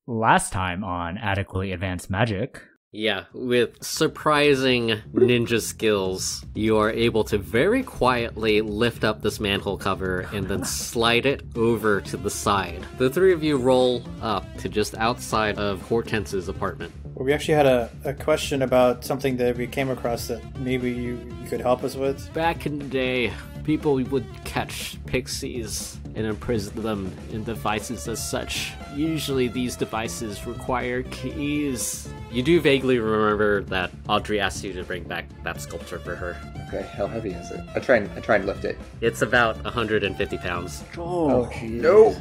Last time on Adequately Advanced Magic. Yeah, with surprising ninja skills, you are able to very quietly lift up this manhole cover and then slide it over to the side. The three of you roll up to just outside of Hortense's apartment. Well, we actually had a question about something that we came across that maybe you could help us with. Back in the day, people would catch pixies and imprison them in devices as such. Usually these devices require keys. You do vaguely remember that Audrey asked you to bring back that sculpture for her. Okay, how heavy is it? I try and lift it. It's about 150 pounds. Oh, no!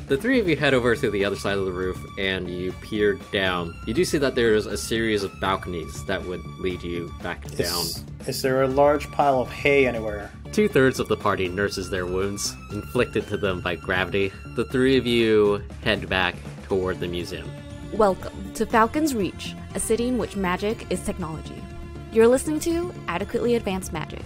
The three of you head over to the other side of the roof and you peer down. You do see that there's a series of balconies that would lead you back down. Is there a large pile of hay anywhere? 2/3 of the party nurses their wounds, inflicted to them by gravity. The three of you head back toward the museum. Welcome to Falcon's Reach, a city in which magic is technology. You're listening to Adequately Advanced Magic.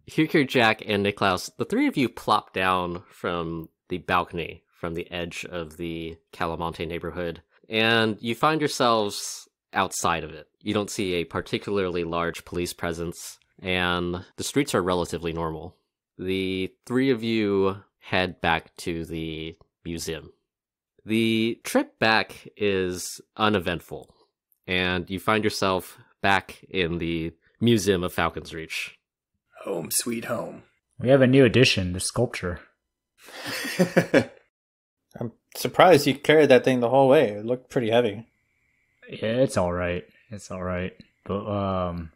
Hugo, Jack, and Niklaus, the three of you plop down from the balcony from the edge of the Calamonte neighborhood, and you find yourselves outside of it. You don't see a particularly large police presence, and the streets are relatively normal. The three of you head back to the museum. The trip back is uneventful, and you find yourself back in the Museum of Falcon's Reach. Home sweet home. We have a new addition, the sculpture. I'm surprised you carried that thing the whole way. It looked pretty heavy. Yeah, it's alright. It's alright. But,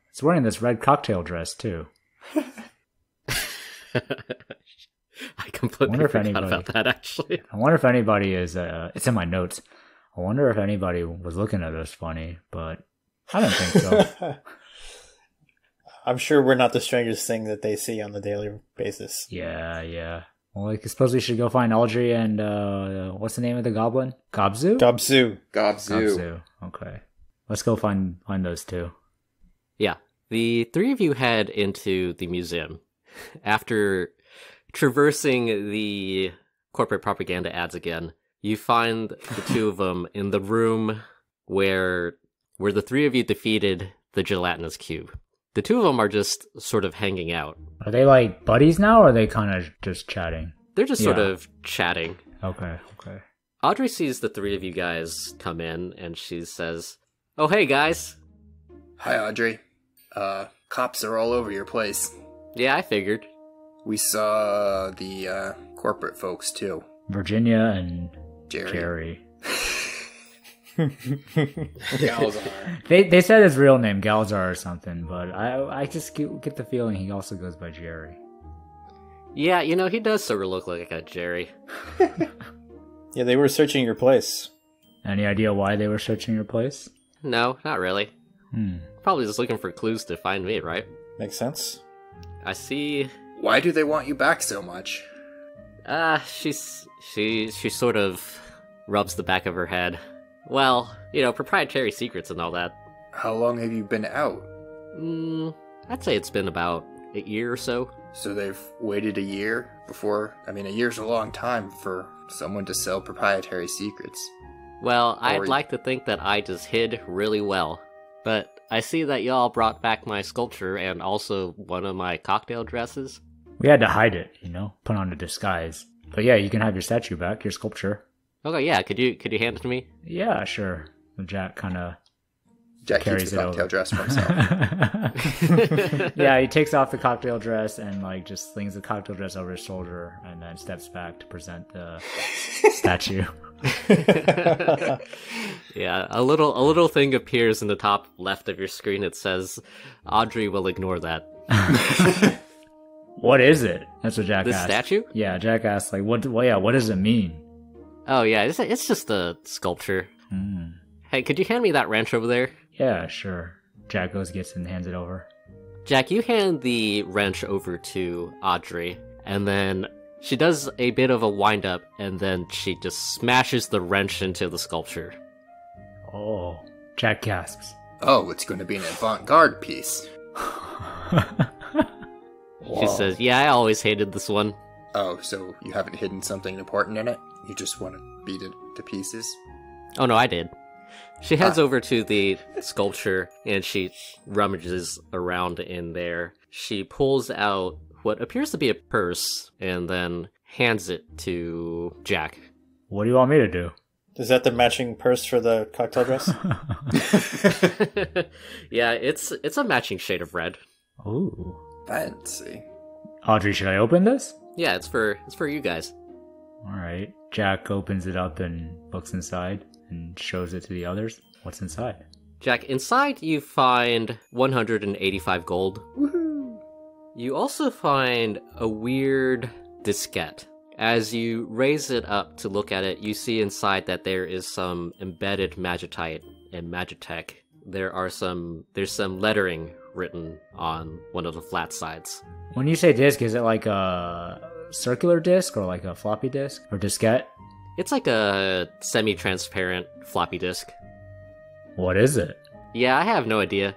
it's wearing this red cocktail dress, too. I completely forgot about that, actually. I wonder if anybody is, it's in my notes. I wonder if anybody was looking at us funny, but I don't think so. I'm sure we're not the strangest thing that they see on the daily basis. Yeah. Well, I suppose we should go find Audrey and, what's the name of the goblin? Gobzu? Gobzu. Okay. Let's go find those two. Yeah. The three of you head into the museum. After traversing the corporate propaganda ads again, you find the two of them in the room where the three of you defeated the gelatinous cube. The two of them are just sort of hanging out. Are they like buddies now, or are they kind of just chatting? They're just sort of chatting. Okay. Audrey sees the three of you guys come in, and she says, "Oh, hey, guys." Hi, Audrey. Cops are all over your place. Yeah, I figured. We saw the corporate folks, too. Virginia and Jerry. Galzar. They said his real name, Galzar or something, but I just get the feeling he also goes by Jerry. Yeah, he does sort of look like a Jerry. Yeah, they were searching your place. Any idea why they were searching your place? No, not really. Probably just looking for clues to find me, right? Makes sense. I see. Why do they want you back so much? She sort of rubs the back of her head. Well, proprietary secrets and all that. How long have you been out? I'd say it's been about a year or so. So they've waited a year before? I mean, a year's a long time for someone to sell proprietary secrets. Well, I'd like to think that I just hid really well. But I see that y'all brought back my sculpture and also one of my cocktail dresses. We had to hide it, put on a disguise. But yeah, you can have your statue back, your sculpture. Okay, yeah, could you hand it to me? Yeah, sure. Jack kind of Jack carries keeps the it cocktail over. dress for himself. Yeah, he takes off the cocktail dress and just slings the cocktail dress over his shoulder and then steps back to present the statue. Yeah, a little thing appears in the top left of your screen. It says, "Audrey will ignore that." What is it? That's what Jack This asked. statue? Yeah, Jack asked, like, what does it mean? Oh yeah, it's just a sculpture. Hmm. Hey, could you hand me that wrench over there? Yeah, sure. Jack goes, gets it, and hands it over. Jack, you hand the wrench over to Audrey, and then she does a bit of a wind-up, and then she just smashes the wrench into the sculpture. Oh. Jack gasps. Oh, it's going to be an avant-garde piece. She says, "Yeah, I always hated this one." Oh, so you haven't hidden something important in it? You just want to beat it to pieces? Oh no, I did. She heads over to the sculpture, and she rummages around in there. She pulls out what appears to be a purse, and then hands it to Jack. What do you want me to do? Is that the matching purse for the cocktail dress? Yeah, it's a matching shade of red. Ooh. Fancy. Audrey, should I open this? Yeah, it's for you guys. Alright. Jack opens it up and looks inside and shows it to the others. What's inside? Jack, inside you find 185 gold. Woohoo! You also find a weird diskette. As you raise it up to look at it, you see inside that there is some embedded magitite and magitech. There's some lettering written on one of the flat sides. When you say disk, is it like a circular disk or like a floppy disk or diskette? It's like a semi-transparent floppy disk. What is it? Yeah, I have no idea.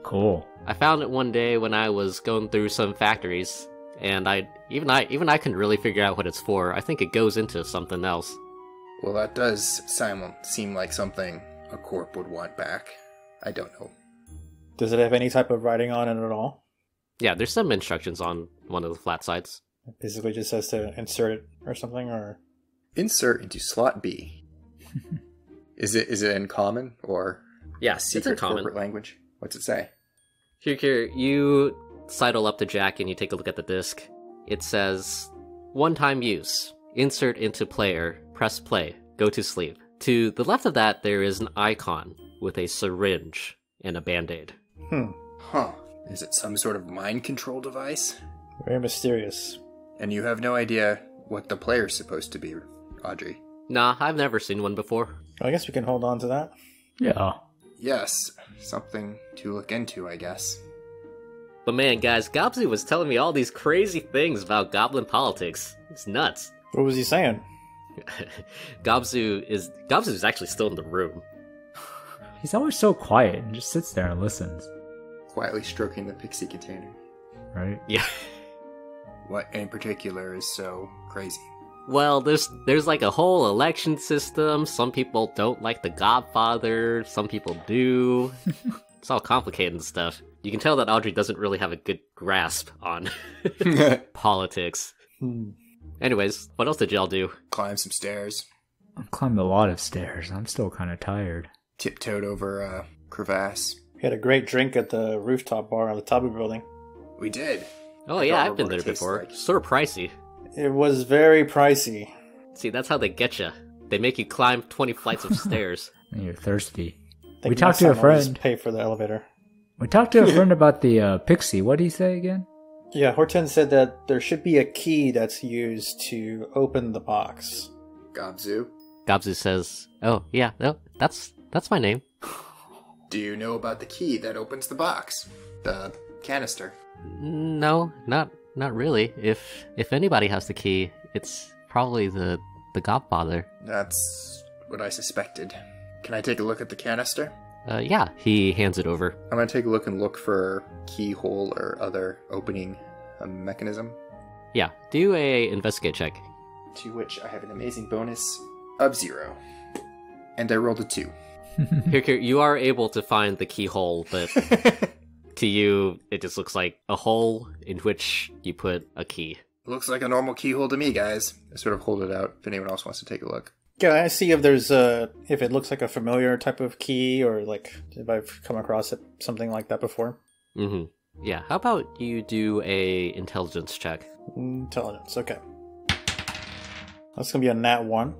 Cool. I found it one day when I was going through some factories, and I couldn't really figure out what it's for. I think it goes into something else. Well, that does seem like something a corp would want back. I don't know. Does it have any type of writing on it at all? Yeah, there's some instructions on one of the flat sides. It basically just says to insert it or something, or... Insert into slot B. Is it in common or Yeah, it's in secret common. corporate language? What's it say? Here, you sidle up to Jack and you take a look at the disc. It says, "One-time use. Insert into player. Press play. Go to sleep." To the left of that, there is an icon with a syringe and a band-aid. Huh. Is it some sort of mind control device? Very mysterious. And you have no idea what the player's supposed to be, Audrey? Nah, I've never seen one before. Well, I guess we can hold on to that. Yeah. Yes, something to look into, I guess. But man, guys, Gobzu was telling me all these crazy things about goblin politics. It's nuts. What was he saying? Gobzu's actually still in the room. He's always so quiet and just sits there and listens. Quietly stroking the pixie container. Right? Yeah. What in particular is so crazy? Well, there's like a whole election system. Some people don't like the Godfather. Some people do. It's all complicated and stuff. You can tell that Audrey doesn't really have a good grasp on politics. Anyways, what else did y'all do? Climb some stairs. I've climbed a lot of stairs. I'm still kind of tired. Tiptoed over a crevasse. We had a great drink at the rooftop bar on the Tabu building. We did. Oh I yeah, don't I've been remember there what it tastes before. like. Sort of pricey. It was very pricey. See, that's how they get you. They make you climb 20 flights of stairs. And you're thirsty. I think We talked next to a time I'll just friend. pay for the elevator. We talked to a friend about the pixie. What did he say again? Yeah, Horton said that there should be a key that's used to open the box. Gobzu, Gobzu says, "Oh yeah, no, that's my name." do you know about the key that opens the box? The canister. No, not really. If anybody has the key, it's probably the Godfather. That's what I suspected. Can I take a look at the canister? Yeah, he hands it over. I'm gonna take a look for keyhole or other opening mechanism. Yeah, do a investigate check. To which I have an amazing bonus of 0. And I rolled a 2. Here, you are able to find the keyhole, but to you, it just looks like a hole in which you put a key. Looks like a normal keyhole to me, guys. I sort of hold it out if anyone else wants to take a look. Yeah, I see if there's if it looks like a familiar type of key, or like if I've come across something like that before. Mm-hmm. Yeah, how about you do a intelligence check? Intelligence, okay. That's gonna be a nat 1.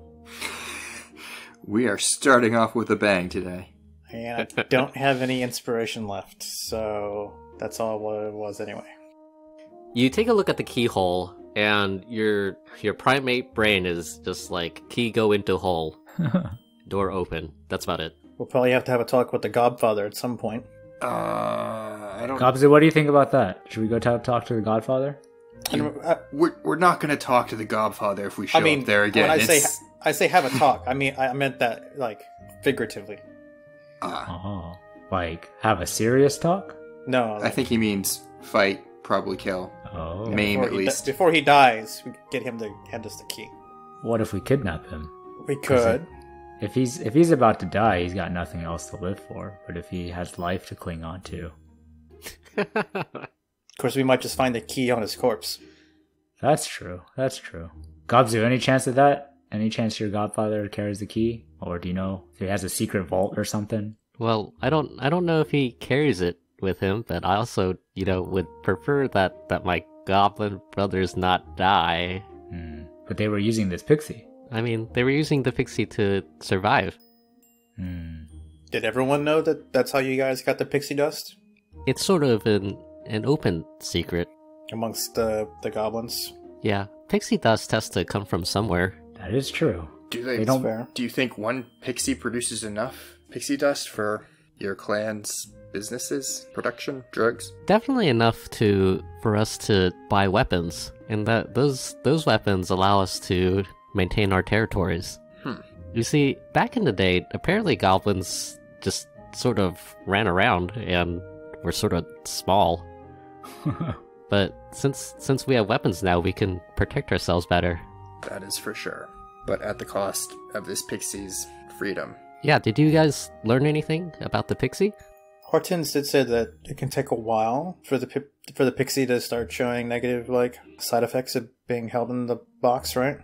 We are starting off with a bang today. And I don't have any inspiration left, so that's all what it was anyway. You take a look at the keyhole, and your primate brain is just like, key go into hole, door open. That's about it. We'll probably have to have a talk with the Godfather at some point. I don't. Gobzu, what do you think about that? Should we go talk to the Godfather? And, We're not going to talk to the Godfather if we show up there again. When I say have a talk, I meant that like figuratively. Oh, like have a serious talk? No, I think he means fight, probably kill, Oh, maim at least. Before he dies, we get him to hand us the key. what if we kidnap him? We could. If he's about to die, he's got nothing else to live for. But if he has life to cling on to, Of course, we might just find the key on his corpse. that's true. That's true. Gobzu, any chance of that? Any chance your Godfather carries the key, or do you know if he has a secret vault or something? Well, I don't know if he carries it with him, but I also, would prefer that my goblin brothers not die. But they were using this pixie. I mean, they were using the pixie to survive. Did everyone know that that's how you guys got the pixie dust? It's sort of an open secret. Amongst the goblins? Yeah, pixie dust has to come from somewhere. That is true. They don't- Fair. Do you think one pixie produces enough pixie dust for your clan's businesses, production, drugs? Definitely enough for us to buy weapons, and that those weapons allow us to maintain our territories. You see, back in the day, apparently goblins just sort of ran around and were sort of small. But since we have weapons now, we can protect ourselves better. That is for sure. But at the cost of this pixie's freedom. Yeah, did you guys learn anything about the pixie? Hortense did say that it can take a while for the pixie to start showing negative side effects of being held in the box, right?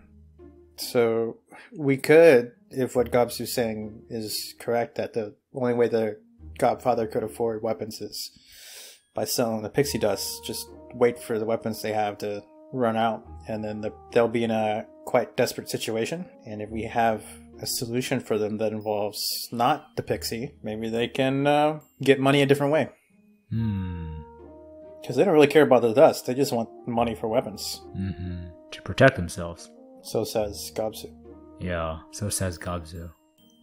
So we could, if what Gobsu's saying is correct, that the only way the Godfather could afford weapons is by selling the pixie dust. Just wait for the weapons they have to run out, and then they'll be in a quite desperate situation. And if we have a solution for them that involves not the pixie, maybe they can get money a different way. Because they don't really care about the dust, they just want money for weapons. To protect themselves. So says Gobsu. Yeah, so says Gobzu.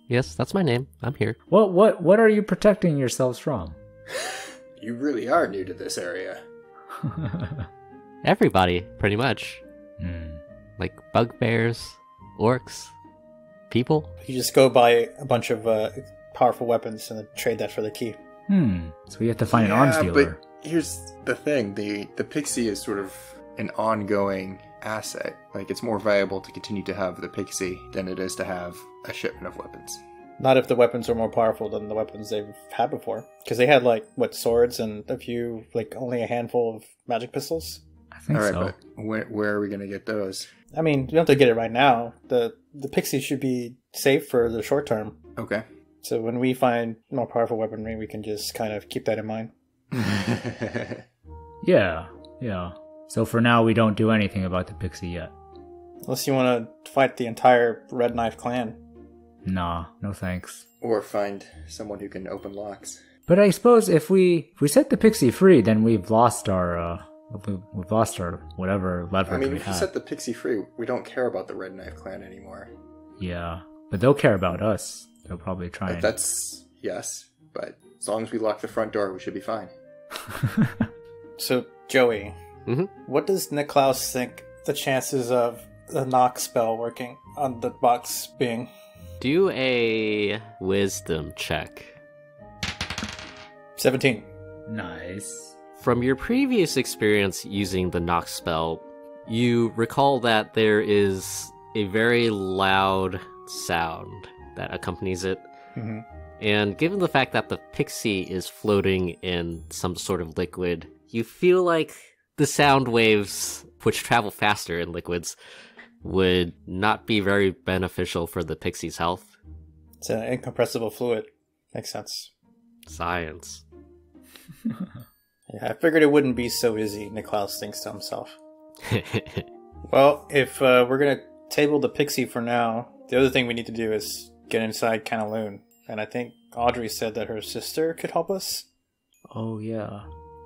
Yes, that's my name. I'm here. What are you protecting yourselves from? You really are new to this area. Everybody, pretty much. Like bugbears, orcs, people. You just go buy a bunch of powerful weapons and then trade that for the key. So we have to find an arms dealer. But here's the thing. The pixie is sort of an ongoing asset. Like, it's more viable to continue to have the pixie than it is to have a shipment of weapons. Not if the weapons are more powerful than the weapons they've had before. Because they had, swords and a few, only a handful of magic pistols. I think All right, so. but where are we going to get those? I mean, you don't have to get it right now. The pixie should be safe for the short term. Okay. So when we find more powerful weaponry, we can just kind of keep that in mind. Yeah. So for now, we don't do anything about the pixie yet. Unless you want to fight the entire Red Knife clan. Nah, no thanks. Or find someone who can open locks. But I suppose if we set the pixie free, then we've lost our whatever leverage I mean, we if you had. set the pixie free, we don't care about the Red Knife clan anymore. Yeah, but they'll care about us. They'll probably try and... That's... yes, but as long as we lock the front door, we should be fine. So, Joey, what does Niklaus think the chances of the knock spell working on the box being? Do a wisdom check. 17. Nice. From your previous experience using the knock spell, you recall that there is a very loud sound that accompanies it. And given the fact that the pixie is floating in some sort of liquid, you feel like the sound waves, which travel faster in liquids, would not be very beneficial for the pixie's health. It's an incompressible fluid. Makes sense. Science. Yeah, I figured it wouldn't be so easy, Niklaus thinks to himself. Well, if we're going to table the pixie for now. The other thing we need to do is get inside Canaloon. And I think Audrey said that her sister could help us. Oh, yeah.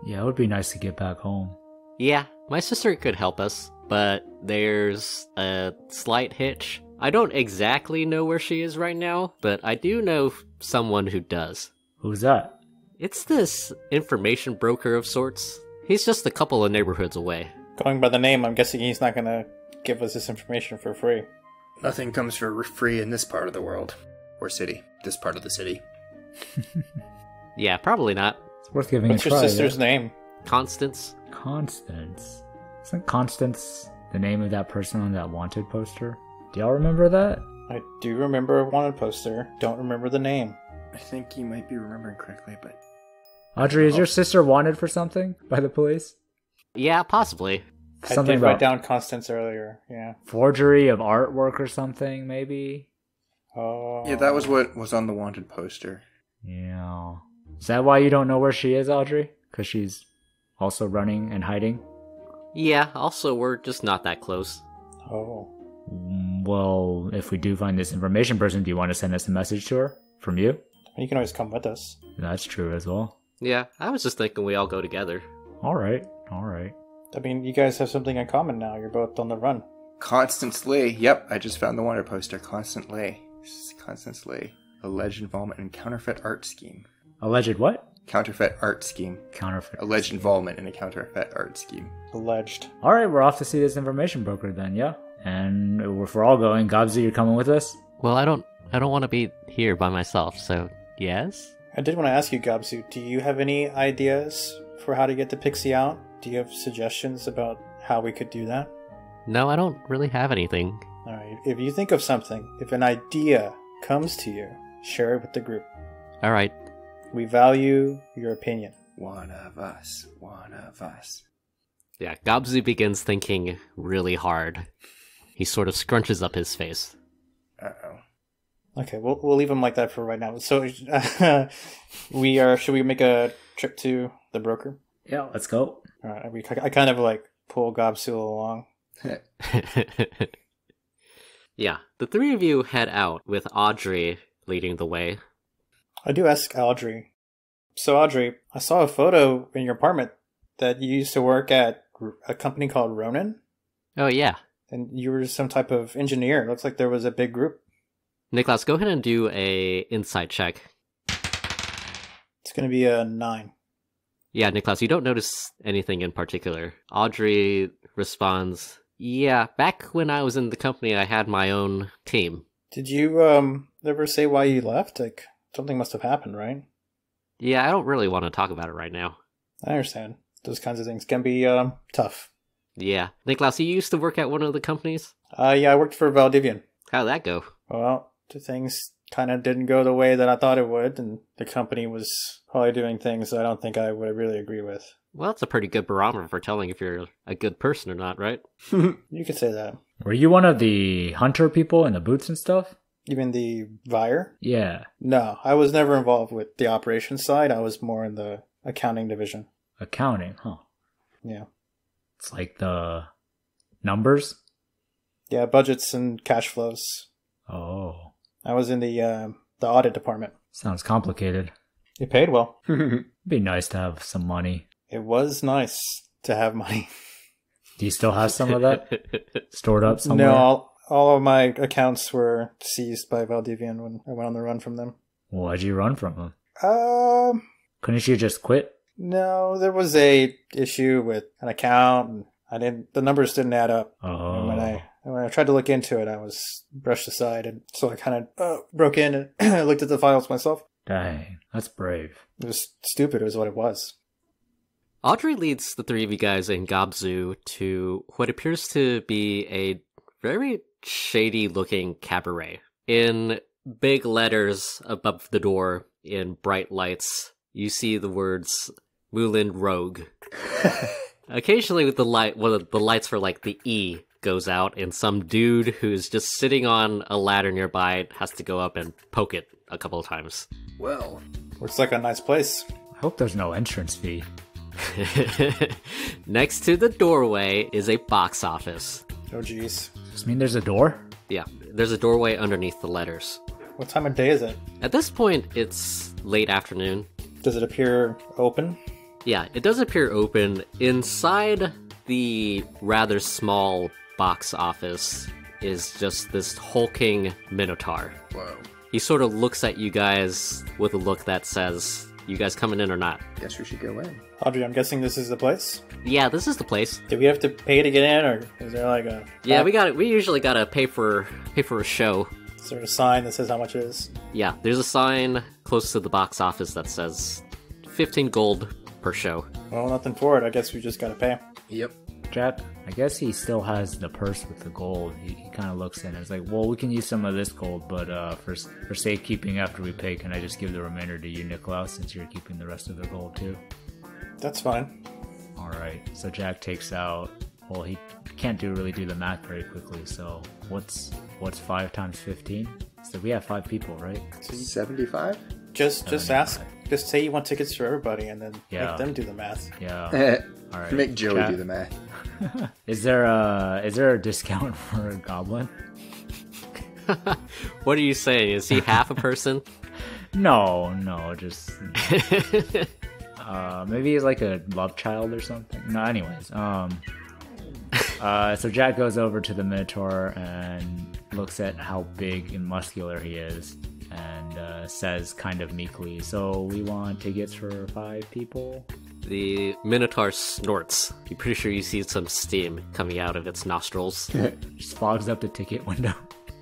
Yeah, it would be nice to get back home. Yeah, my sister could help us, but there's a slight hitch. I don't exactly know where she is right now, but I do know someone who does. Who's that? It's this information broker of sorts. He's just a couple of neighborhoods away. Going by the name, I'm guessing he's not going to give us this information for free. Nothing comes for free in this part of the world. Or city. This part of the city. Yeah, probably not. It's worth giving What's a your try. sister's name? Constance? Constance. Isn't Constance the name of that person on that wanted poster? Do y'all remember that? I do remember a wanted poster. Don't remember the name. I think you might be remembering correctly, but... Audrey, is your sister wanted for something by the police? Yeah, possibly. I did write down Constance earlier, yeah. forgery of artwork or something, maybe? Oh. Yeah, that was what was on the wanted poster. Yeah. Is that why you don't know where she is, Audrey? Because she's also running and hiding? Yeah, also, we're just not that close. Oh. Well, if we do find this information person, do you want to send us a message to her? From you? You can always come with us. That's true as well. Yeah, I was just thinking we all go together. Alright. I mean, you guys have something in common now. You're both on the run. Constance Lee. Yep, I just found the wanted poster. Constance Lee. Constance Lee. Alleged involvement in counterfeit art scheme. Alleged what? Counterfeit art scheme. Counterfeit. Alleged involvement in a counterfeit art scheme. Alleged. Alright, we're off to see this information broker then, yeah? And if we're all going, Gobsy, you're coming with us? Well, I don't want to be here by myself, so yes? I did want to ask you, Gobsu, do you have any ideas for how to get the pixie out? Do you have suggestions about how we could do that? No, I don't really have anything. Alright, if you think of something, if an idea comes to you, share it with the group. Alright. We value your opinion. One of us. One of us. Yeah, Gobzu begins thinking really hard. He sort of scrunches up his face. Uh-oh. Okay, we'll leave him like that for right now. So, should we make a trip to the broker? Yeah, let's go. Alright, I kind of like pull Gobsu along. Yeah, the three of you head out with Audrey leading the way. I do ask Audrey. So, Audrey, I saw a photo in your apartment that you used to work at a company called Ronin, Oh yeah. and you were some type of engineer. It looks like there was a big group. Nicholas, go ahead and do a insight check. It's going to be a 9. Yeah, Nicholas, you don't notice anything in particular. Audrey responds, yeah, back when I was in the company, I had my own team. Did you ever say why you left? Like, something must have happened, right? Yeah, I don't really want to talk about it right now. I understand. Those kinds of things can be tough. Yeah. Nicholas, you used to work at one of the companies? Yeah, I worked for Valdivian. How'd that go? Well, the things kind of didn't go the way that I thought it would, and the company was probably doing things I don't think I would really agree with. Well, that's a pretty good barometer for telling if you're a good person or not, right? You could say that. Were you one of the hunter people in the boots and stuff? You mean the Vire? Yeah. No, I was never involved with the operations side. I was more in the accounting division. Accounting, huh? Yeah. It's like the numbers? Yeah, budgets and cash flows. Oh. I was in the audit department. Sounds complicated. It paid well. It'd be nice to have some money. It was nice to have money. Do you still have some of that stored up somewhere? No, all of my accounts were seized by Valdivian when I went on the run from them. Why'd you run from them? Um, Couldn't you just quit? no, there was a issue with an account, and the numbers didn't add up. Oh. And when I tried to look into it, I was brushed aside, and so I kind of broke in and looked at the files myself. Dang, that's brave. It was stupid, is what it was. Audrey leads the three of you guys in Gobzu to what appears to be a very shady-looking cabaret. In big letters above the door, in bright lights, you see the words Moulin Rogue. Occasionally with the light, one of the lights for like the E goes out, and some dude who's just sitting on a ladder nearby has to go up and poke it a couple of times. Well, Looks like a nice place. I hope there's no entrance fee. Next to the doorway is a box office. Oh, geez. Does it mean there's a door? Yeah, there's a doorway underneath the letters. What time of day is it? At this point, it's late afternoon. Does it appear open? Yeah, it does appear open. Inside the rather small box office is just this hulking minotaur. Whoa. He sort of looks at you guys with a look that says, you guys coming in or not? Guess we should go in. Audrey, I'm guessing this is the place? Yeah, this is the place. Do we have to pay to get in, or is there like a... Yeah, we usually gotta pay for a show. Is there a sign that says how much it is? Yeah, there's a sign close to the box office that says 15 gold per show. Well, nothing for it. I guess we just gotta pay. Yep. Jack, I guess he still has the purse with the gold. He kind of looks in and is like, well, we can use some of this gold, but for safekeeping after we pay, can I just give the remainder to you, Niklaus, since you're keeping the rest of the gold too? That's fine. Alright, so Jack takes out, well, he can't really do the math very quickly, so what's 5 times 15? So we have 5 people, right? 75? Just ask. Just say you want tickets for everybody, and then Yeah. make them do the math. Yeah. Alright. Make Joey Jack, do the math. Is there a discount for a goblin? What are you saying? Is he half a person? No, just maybe he's like a love child or something. No, anyways, so Jack goes over to the Minotaur and looks at how big and muscular he is, and says kind of meekly, "So we want tickets for 5 people." The Minotaur snorts. You're pretty sure you see some steam coming out of its nostrils. Just fogs up the ticket window.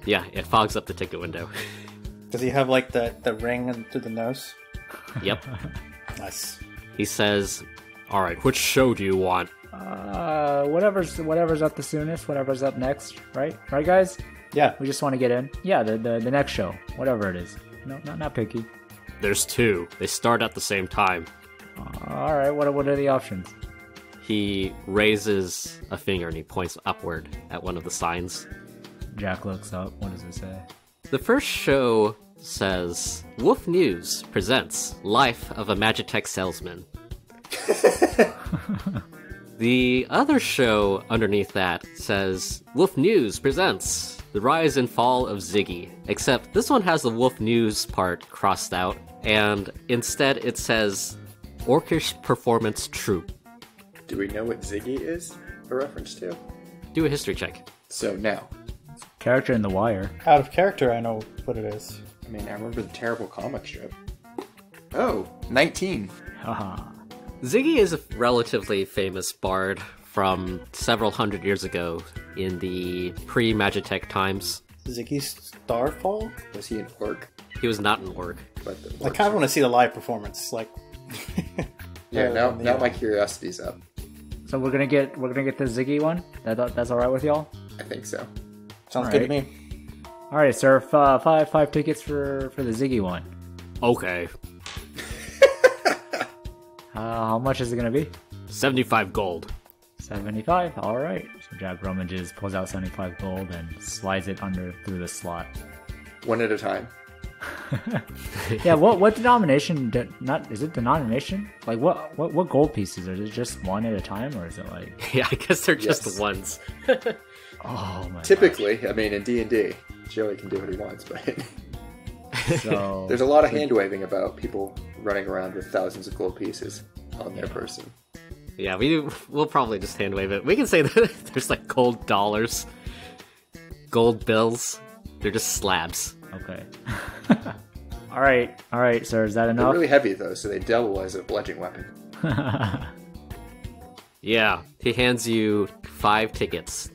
Yeah, it fogs up the ticket window. Does he have like the ring through the nose? Yep. Nice. He says, alright, which show do you want? Whatever's up the soonest, whatever's up next, right? Right, guys? Yeah. We just want to get in. Yeah, the next show, whatever it is. No, not picky. There's 2. They start at the same time. All right. What are the options? He raises a finger and he points upward at one of the signs. Jack looks up. What does it say? The first show says, Wolf News presents Life of a Magitech Salesman. The other show underneath that says, Wolf News presents The Rise and Fall of Ziggy. Except this one has the Wolf News part crossed out, and instead it says, Orcish Performance Troupe. Do we know what Ziggy is a reference to? Do a history check. So now, Character in The Wire. Out of character, I know what it is. I mean, I remember the terrible comic strip. Oh, 19. Haha. Ziggy is a relatively famous bard from several hundred years ago in the pre-Magitech times. Ziggy Starfall? Was he an orc? He was not an orc. But the I orcs- kind of want to see the live performance. Like, Yeah, now on the- my curiosity's up. So we're gonna get the Ziggy one. That's all right with y'all. I think so. sounds All good to right. me. All right, sir. Five tickets for the Ziggy one. Okay. How much is it gonna be? 75 gold. 75. All right. So Jack rummages, pulls out 75 gold, and slides it through the slot. One at a time. Yeah. What denomination? Is it denomination? Like what gold pieces? Is it just one at a time, or is it like? Yeah, I guess they're just Yes. ones. Oh my. Typically, I mean, in D&D, Joey can do what he wants, but gosh. So there's a lot of hand-waving about people running around with thousands of gold pieces on their person. Yeah, we'll probably just hand wave it. We can say that there's like gold dollars, gold bills. They're just slabs. Okay. All right, sir. Is that They're enough? really heavy, though, so they double as a bludgeoning weapon. Yeah, he hands you 5 tickets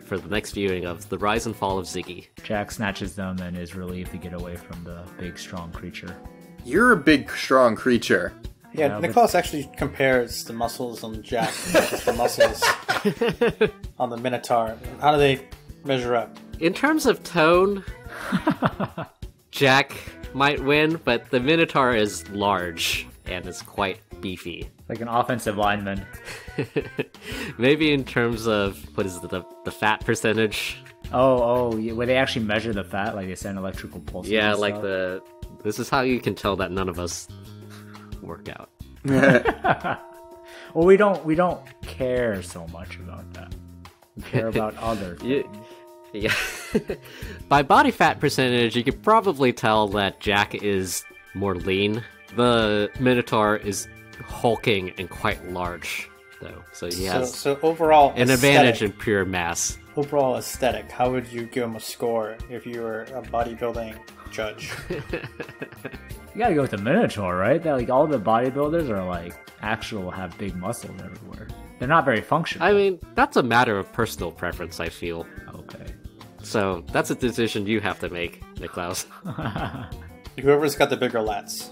for the next viewing of The Rise and Fall of Ziggy. Jack snatches them and is relieved to get away from the big, strong creature. You're a big, strong creature. Yeah, Yeah, but- Nicholas actually compares the muscles on Jack versus the muscles on the Minotaur. How do they measure up? In terms of tone, Jack might win, but the Minotaur is large and is quite beefy. Like an offensive lineman. Maybe in terms of, what is the fat percentage? Oh, yeah, where they actually measure the fat, like they send electrical pulses. Yeah, and like stuff. this is how you can tell that none of us work out. Well, we don't care so much about that. We care about other You- things. Yeah. By body fat percentage, you could probably tell that Jack is more lean. The Minotaur is hulking and quite large, though. So he has So overall, an advantage in pure mass. Overall aesthetic, how would you give him a score if you were a bodybuilding judge? You gotta go with the Minotaur, right? That, like, all the bodybuilders are like have big muscles everywhere. They're not very functional. I mean, that's a matter of personal preference, I feel. Okay. So that's a decision you have to make, Niklaus. Whoever's got the bigger lats.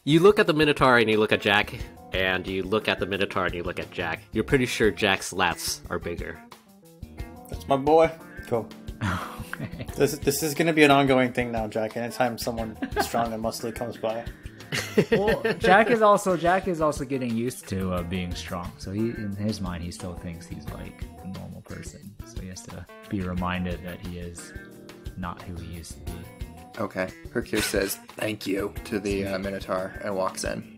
You look at the Minotaur and you look at Jack, and you look at the Minotaur and you look at Jack. You're pretty sure Jack's lats are bigger. That's my boy. Cool. Okay. This is going to be an ongoing thing now, Jack. Anytime someone strong and muscly comes by. Well, Jack is also getting used to being strong. So in his mind, he still thinks he's like a normal person. So he has to be reminded that he is not who he used to be. Okay. Hercule says thank you to the Minotaur and walks in.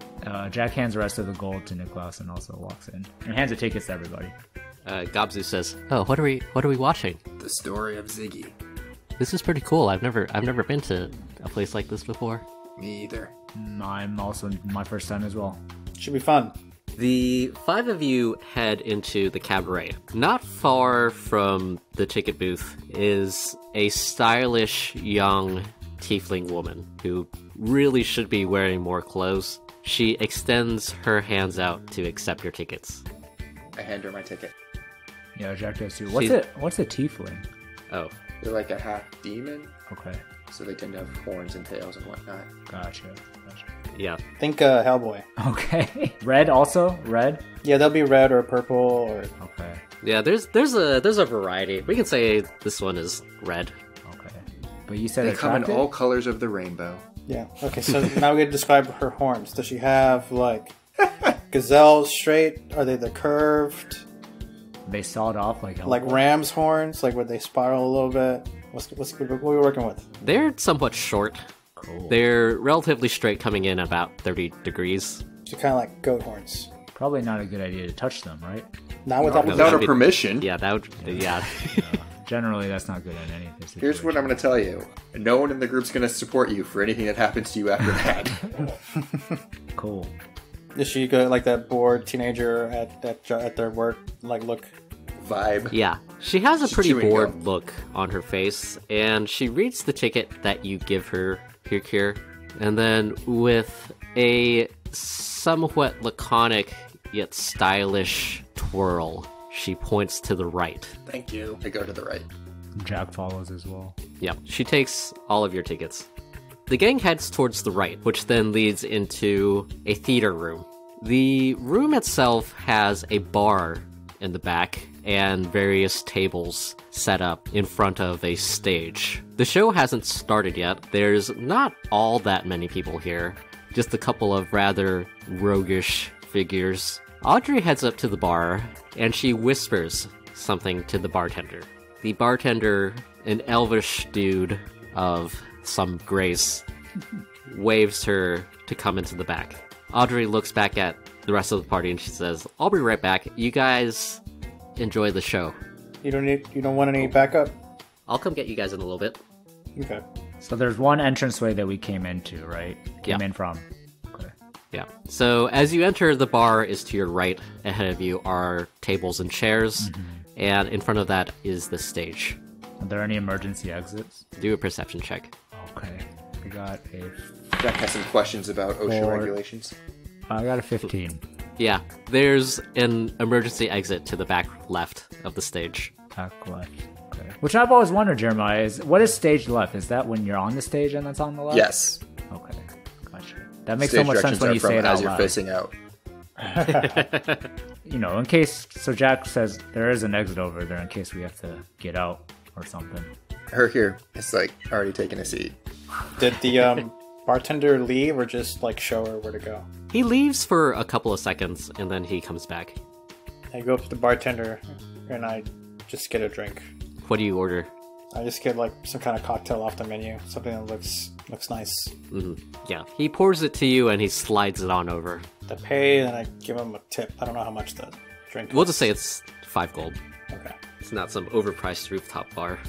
Jack hands the rest of the gold to Niklaus and also walks in and hands the tickets to everybody. Gobzu says, "Oh, what are we watching? The story of Ziggy. This is pretty cool. I've never been to a place like this before." Me either. I'm also my first time as well. Should be fun. The 5 of you head into the cabaret. Not far from the ticket booth is a stylish young tiefling woman who really should be wearing more clothes. She extends her hands out to accept your tickets. I hand her my ticket. Yeah, Jack does too. She's- What's a tiefling? Oh, They're like a half demon, Okay, so they tend to have horns and tails and whatnot. gotcha. yeah. Think Hellboy. Okay, red also red. Yeah, they'll be red or purple or... Okay, Yeah, there's a variety. We can say this one is red. okay. But you said They come in attractive? all colors of the rainbow. Yeah. Okay, so now we describe her horns. Does she have, like, gazelle straight? Are they the curved? They sawed off like Like ram's horns? Like, would they spiral a little bit? What are we working with? They're somewhat short. Cool. They're relatively straight, coming in about 30 degrees. So kind of like goat horns. Probably not a good idea to touch them, right? Not without... No, Without that'd a be- permission. Yeah, that would. Yeah. Generally, that's not good in any situation. Here's what I'm going to tell you. No one in the group's going to support you for anything that happens to you after that. Cool. Is she go like that bored teenager at their work, like, look? Vibe. Yeah, she has a She's pretty chewing bored gum. look on her face, and she reads the ticket that you give her, here, and then with a somewhat laconic yet stylish twirl, she points to the right. Thank you. I go to the right. Jack follows as well. Yep, she takes all of your tickets. The gang heads towards the right, which then leads into a theater room. The room itself has a bar in the back and various tables set up in front of a stage. The show hasn't started yet. There's not all that many people here, just a couple of rather roguish figures. Audrey heads up to the bar and she whispers something to the bartender. The bartender, an elvish dude of some grace, waves her to come into the back. Audrey looks back at the rest of the party and she says, "I'll be right back. You guys enjoy the show. You don't want any backup? I'll come get you guys in a little bit." Okay. So there's one entranceway that we came into, right? Came Yeah. in from. Okay. Yeah. So as you enter, the bar is to your right. Ahead of you are tables and chairs, and in front of that is the stage. Are there any emergency exits? Do a perception check. Okay. I got a Jack has some questions about OSHA Four. regulations. 15. Yeah, there's an emergency exit to the back left of the stage. Back left. Okay. Which I've always wondered, Jeremiah, is what is stage left? Is that when you're on the stage and that's on the left? Yes. Okay. Gotcha. That makes Stage so much sense directions when are you from say it as out you're loud. facing out. You know, in case. So Jack says there is an exit over there in case we have to get out or something. Her here is like already taking a seat. Did the bartender leave or just like show her where to go? He leaves for a couple of seconds and then he comes back. I go up to the bartender and I just get a drink. What do you order? I just get like some kind of cocktail off the menu, something that looks nice. Yeah, he pours it to you and he slides it on over. I pay and I give him a tip. I don't know how much the drink. We'll is. just say it's 5 gold. Okay. It's not some overpriced rooftop bar.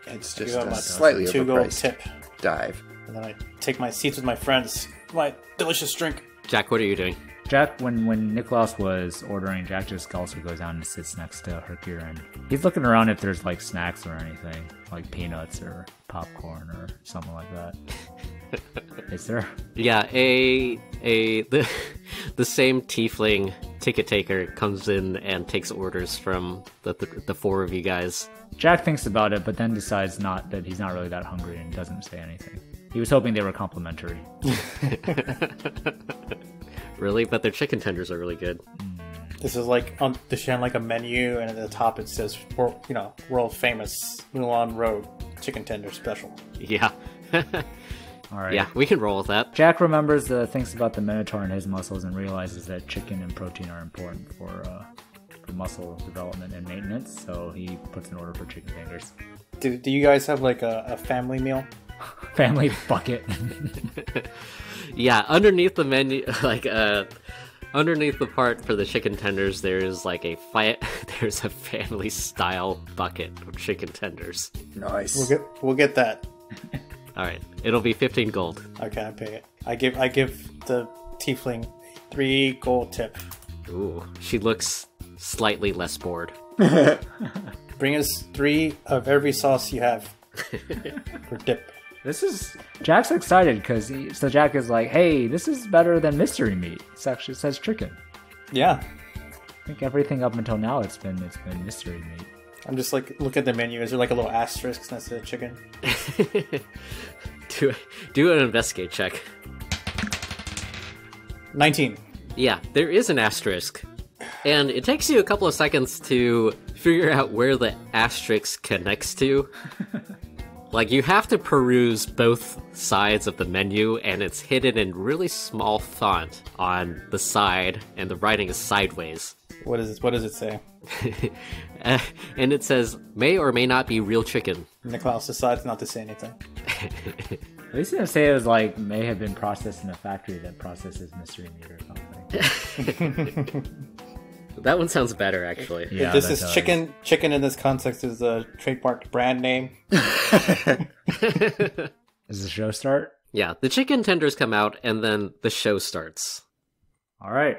It's Give just out a my slightly 2 gold overpriced tip, dive. and then I take my seats with my friends. My delicious drink. Jack, what are you doing? Jack, when Niklaus was ordering, Jack just also goes down and sits next to Hercure, and he's looking around if there's like snacks or anything, like peanuts or popcorn or something like that. Is there? Yeah, the same tiefling ticket taker comes in and takes orders from the four of you guys. Jack thinks about it, but then decides that he's not really that hungry and doesn't say anything. He was hoping they were complimentary. Really? But their chicken tenders are really good. This is like on the show, like a menu, and at the top it says, world famous Mulan Road chicken tender special. Yeah. All right. Yeah, we can roll with that. Jack remembers thinks about the Minotaur and his muscles and realizes that chicken and protein are important for muscle development and maintenance, so he puts an order for chicken tenders. Do you guys have like a family meal? Family bucket. Yeah, underneath the menu, underneath the part for the chicken tenders, there's like there's a family style bucket of chicken tenders. Nice. We'll get that. All right, it'll be 15 gold. Okay, I pay it. I give the tiefling a 3 gold tip. Ooh, she looks slightly less bored. Bring us 3 of every sauce you have for dip. Jack's excited because Jack is like, hey, this is better than mystery meat. It actually says chicken. Yeah, I think everything up until now it's been mystery meat. I'm just like, look at the menu. Is there like a little asterisk next to the chicken? Do an investigate check. 19. Yeah, there is an asterisk. And it takes you a couple of seconds to figure out where the asterisk connects to. Like, you have to peruse both sides of the menu, and it's hidden in really small font on the side, and the writing is sideways. What does it say? And it says, may or may not be real chicken. Niklaus decides not to say anything. At least didn't say it was like may have been processed in a factory that processes mystery meat or something. That one sounds better, actually. Yeah, this that is does. chicken. Chicken in this context is a trademarked brand name. Does the show start? Yeah, the chicken tenders come out, and then the show starts. All right,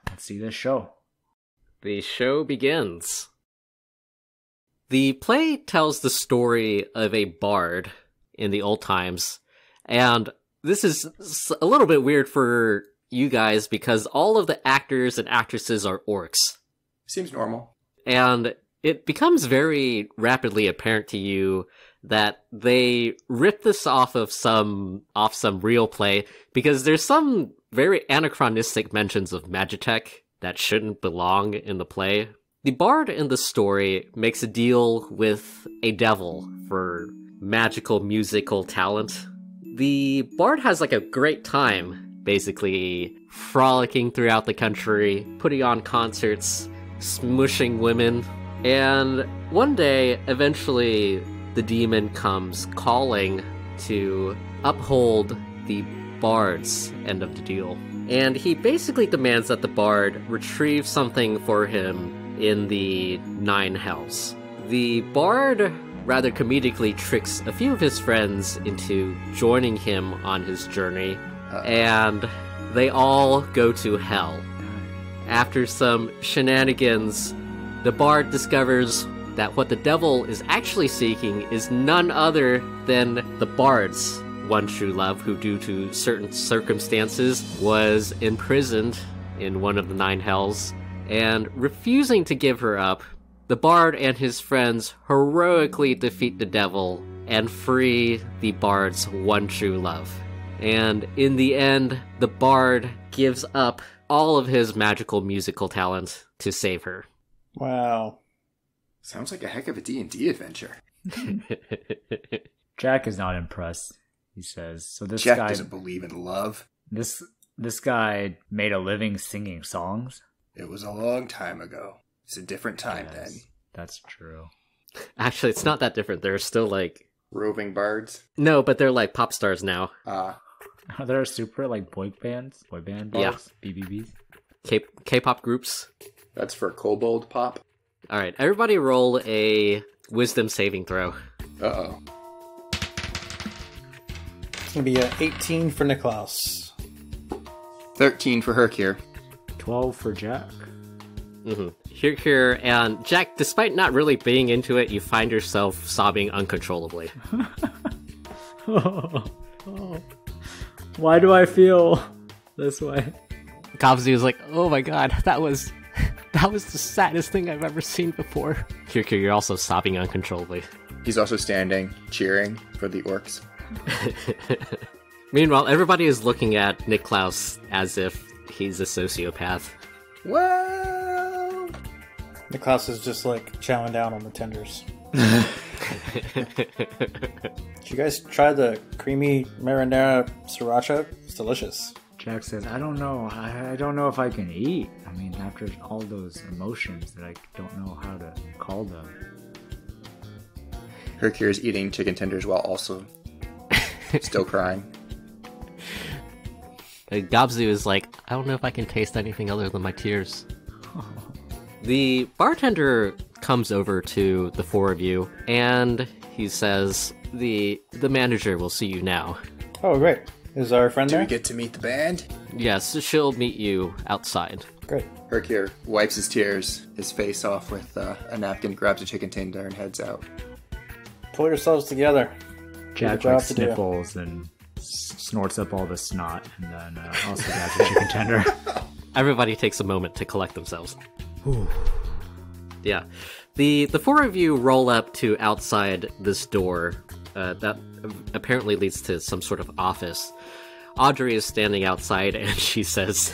let's see this show. The show begins. The play tells the story of a bard in the old times, and this is a little bit weird for you guys because all of the actors and actresses are orcs. Seems normal. And it becomes very rapidly apparent to you that they ripped this off some real play because there's some very anachronistic mentions of Magitech that shouldn't belong in the play. The bard in the story makes a deal with a devil for magical musical talent. The bard has like a great time, basically frolicking throughout the country, putting on concerts, smushing women, and one day, eventually, the demon comes calling to uphold the bard's end of the deal. And he basically demands that the bard retrieve something for him in the 9 hells. The bard rather comedically tricks a few of his friends into joining him on his journey, and they all go to hell. After some shenanigans, the bard discovers that what the devil is actually seeking is none other than the bard's one true love, who due to certain circumstances was imprisoned in one of the 9 hells, and refusing to give her up, the bard and his friends heroically defeat the devil and free the bard's one true love. And in the end, the bard gives up all of his magical musical talent to save her. Wow. Sounds like a heck of a D&D adventure. Jack is not impressed. He says, "So this Jack guy doesn't believe in love. this guy made a living singing songs." It was a long time ago. It's a different time then. That's true. Actually, it's not that different. They're still like... Roving bards. No, but they're like pop stars now. Ah. Are there super like boy band Yeah. bars? BBBs? K-pop groups. That's for kobold pop. Alright, everybody roll a wisdom saving throw. Uh-oh. It's going to be 18 for Niklaus. 13 for Hercure. 12 for Jack. Here, and Jack, despite not really being into it, you find yourself sobbing uncontrollably. Why do I feel this way? Gobzu is like, oh my god, that was the saddest thing I've ever seen before. Here, you're also sobbing uncontrollably. He's also standing, cheering for the orcs. Meanwhile, everybody is looking at Niklaus as if he's a sociopath. Whoa! Niklaus is just like chowing down on the tenders. Did you guys try the creamy marinara sriracha? It's delicious. Jack says, I don't know. I don't know if I can eat. I mean, after all those emotions that I don't know how to call them. Hercure is eating chicken tenders while also still crying. Gobzu is like, I don't know if I can taste anything other than my tears. The bartender comes over to the four of you, and he says, the manager will see you now. Oh, great. Is our friend Do there? we get to meet the band? Yes, she'll meet you outside. Great. Hercure wipes his tears, his face off with a napkin, grabs a chicken tender, and heads out. Pull yourselves together. Jack job like to do. sniffles and snorts up all the snot, and then also grabs a chicken tender. Everybody takes a moment to collect themselves. Yeah. The four of you roll up to outside this door that apparently leads to some sort of office. Audrey is standing outside and she says,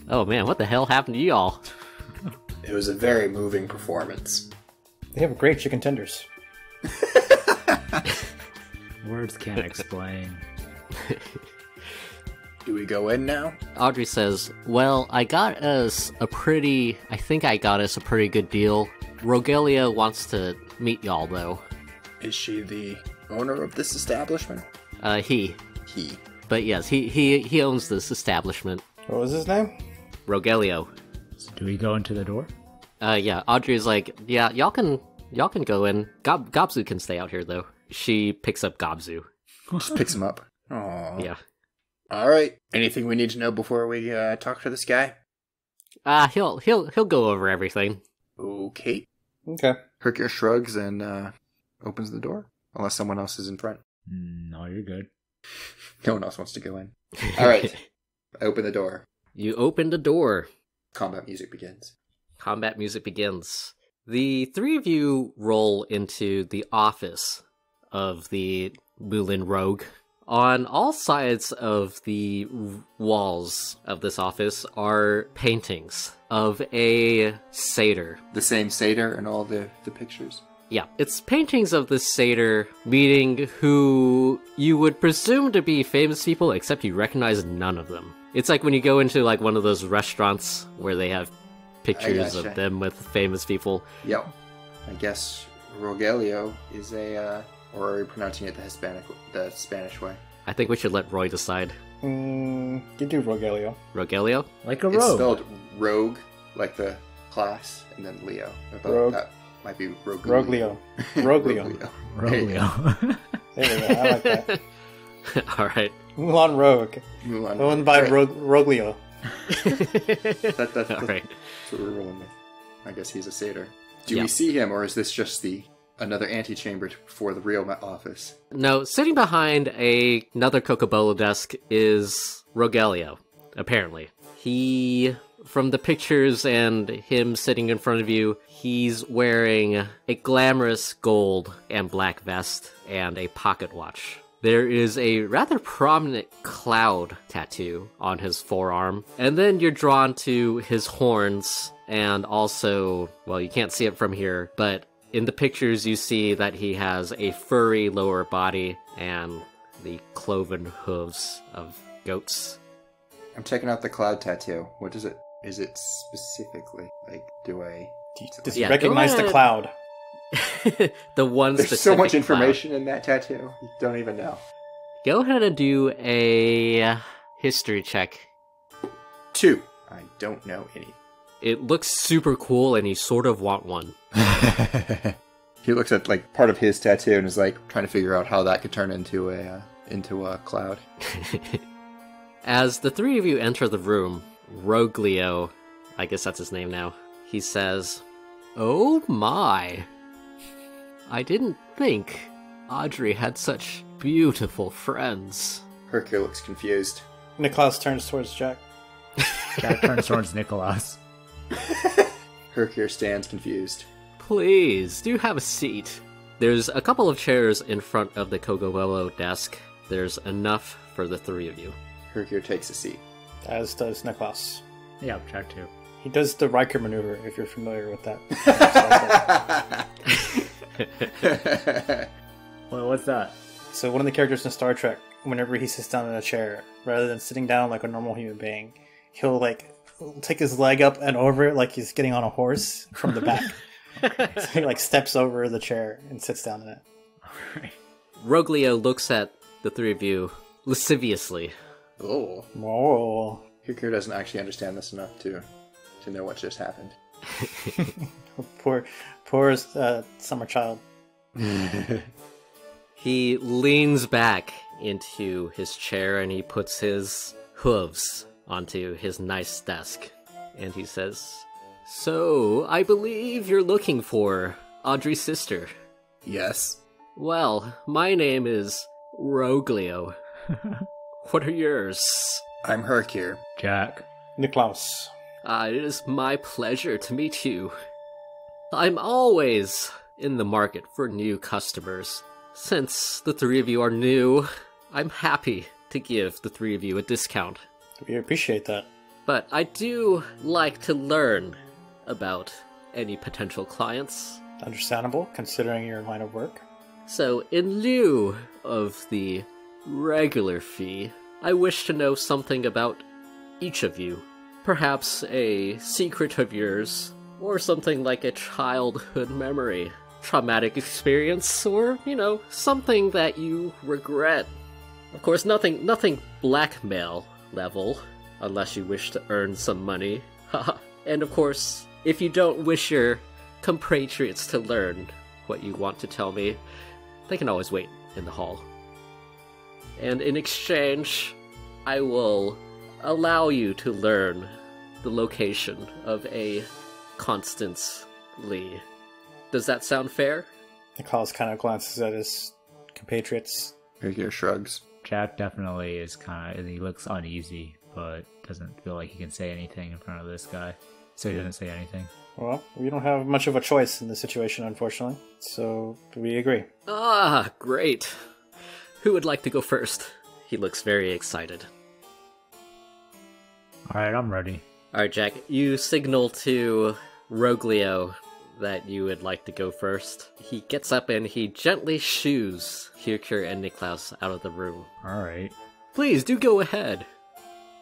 oh man, what the hell happened to y'all? It was a very moving performance. They have great chicken tenders. Words can't explain. Do we go in now? Audrey says, well, I got us a pretty good deal. Rogelia wants to meet y'all, though. Is she the owner of this establishment? He. He. But yes, he owns this establishment. What was his name? Rogelio. Do we go into the door? Yeah, Audrey's like, yeah, y'all can go in. Gobzu can stay out here, though. She picks up Gobzu. Just picks him up. Aww. Yeah. Alright. Anything we need to know before we talk to this guy? He'll go over everything. Okay. Okay. Hercure shrugs and opens the door. Unless someone else is in front. No, you're good. No one else wants to go in. Alright. I open the door. You open the door. Combat music begins. Combat music begins. The three of you roll into the office of the Moulin Rogue. On all sides of the walls of this office are paintings of a satyr. The same satyr in all the pictures. Yeah, it's paintings of this satyr meeting who you would presume to be famous people, except you recognize none of them. It's like when you go into like one of those restaurants where they have pictures gotcha. of them with famous people. Yep. I guess Rogelio is or are we pronouncing it the Spanish way? I think we should let Roy decide. You do Rogelio. Rogelio? Like a It's rogue. spelled rogue, like the class, and then Leo. I thought Rogue. that might be Roglio. Roglio. Roglio. There we go. I like that. Alright. Mulan Rogue. Mulan. Owned by Right. Roglio. That's Alright. what we're rolling with. I guess he's a satyr. Do Yeah. we see him, or is this just another antechamber for the real office? No, sitting behind another Cocobolo desk is Rogelio, apparently. He, from the pictures and him sitting in front of you, he's wearing a glamorous gold and black vest and a pocket watch. There is a rather prominent cloud tattoo on his forearm, and then you're drawn to his horns, and also, well, you can't see it from here, but in the pictures you see that he has a furry lower body and the cloven hooves of goats. I'm checking out the cloud tattoo. What is it? Is it specifically? Like, Does Yeah, he recognize go the ahead. cloud? The one There's so specific much cloud. information in that tattoo. You don't even know. Go ahead and do a history check. 2. I don't know any. It looks super cool, and you sort of want one. He looks at like part of his tattoo and is like trying to figure out how that could turn into a cloud. As the three of you enter the room, Roglio, I guess that's his name now, he says, "Oh my. I didn't think Audrey had such beautiful friends." Hercule looks confused. Niklaus turns towards Jack. Jack turns towards Nicholas. Hercule stands confused. Please, do have a seat. There's a couple of chairs in front of the Kogobello desk. There's enough for the three of you. Hercule takes a seat. As does Niklaus. Yeah, Jack too. He does the Riker maneuver, if you're familiar with that. Well, what's that? So one of the characters in Star Trek, whenever he sits down in a chair, rather than sitting down like a normal human being, he'll like take his leg up and over it like he's getting on a horse from the back. So he like steps over the chair and sits down in it. Roglio looks at the three of you lasciviously. Oh. Whoa. Hercule doesn't actually understand this enough to know what just happened. Poor summer child. He leans back into his chair and he puts his hooves onto his nice desk. And he says, "So, I believe you're looking for Audrey's sister." Yes. "Well, my name is Roglio. What are yours?" I'm Hercule. Jack. Niklaus. It is my pleasure to meet you. I'm always in the market for new customers. Since the three of you are new, I'm happy to give the three of you a discount. We appreciate that. But I do like to learn about any potential clients. Understandable, considering your line of work. So, in lieu of the regular fee, I wish to know something about each of you. Perhaps a secret of yours, or something like a childhood memory, traumatic experience, or, something that you regret. Of course, nothing blackmail level, unless you wish to earn some money. And of course, if you don't wish your compatriots to learn what you want to tell me, they can always wait in the hall. And in exchange, I will allow you to learn the location of a Constance Lee. Does that sound fair? Niklaus kind of glances at his compatriots. Hercule shrugs. Jack definitely is he looks uneasy, but doesn't feel like he can say anything in front of this guy. So he doesn't say anything. Well, we don't have much of a choice in this situation, unfortunately. So, we agree. Ah, great. Who would like to go first? He looks very excited. Alright, I'm ready. Alright, Jack, you signal to Roglio that you would like to go first. He gets up and he gently shoos Hercule and Niklaus out of the room. Alright. Please, do go ahead.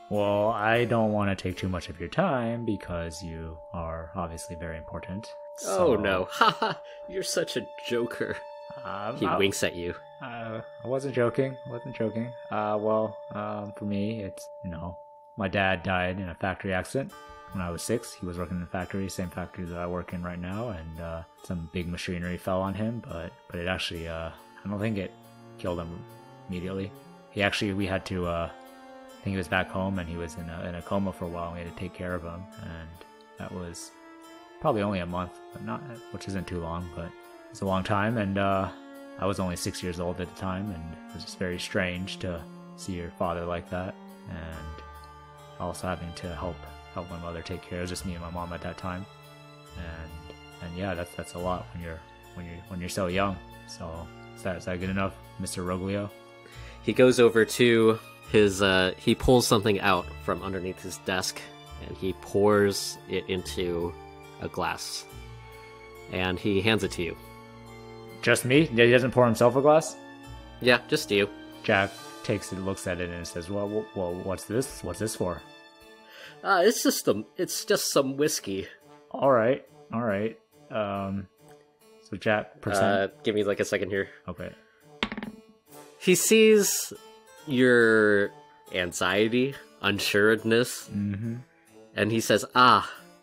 Well, I don't want to take too much of your time because you are obviously very important. Oh no, haha, you're such a joker. He winks at you. I wasn't joking. For me, it's, my dad died in a factory accident when I was 6. He was working in a factory, same factory that I work in right now, and some big machinery fell on him, but it actually, I don't think it killed him immediately. We had to, I think he was back home and he was in a coma for a while, and we had to take care of him, and that was probably only a month, which isn't too long, but it's a long time, and I was only 6 years old at the time, and it was just very strange to see your father like that, and also having to help my mother take care. It was just me and my mom at that time, and yeah, that's a lot when you're so young. So is that good enough, Mr. Roglio? He goes over to his he pulls something out from underneath his desk and he pours it into a glass and he hands it to you. Just me? He doesn't pour himself a glass? Yeah, just you. Jack takes it, looks at it, and says, "Well, what's this? What's this for?" It's just some whiskey. All right. So Jack, percent. Give me like a second here. Okay. He sees your anxiety, unsureness, and he says,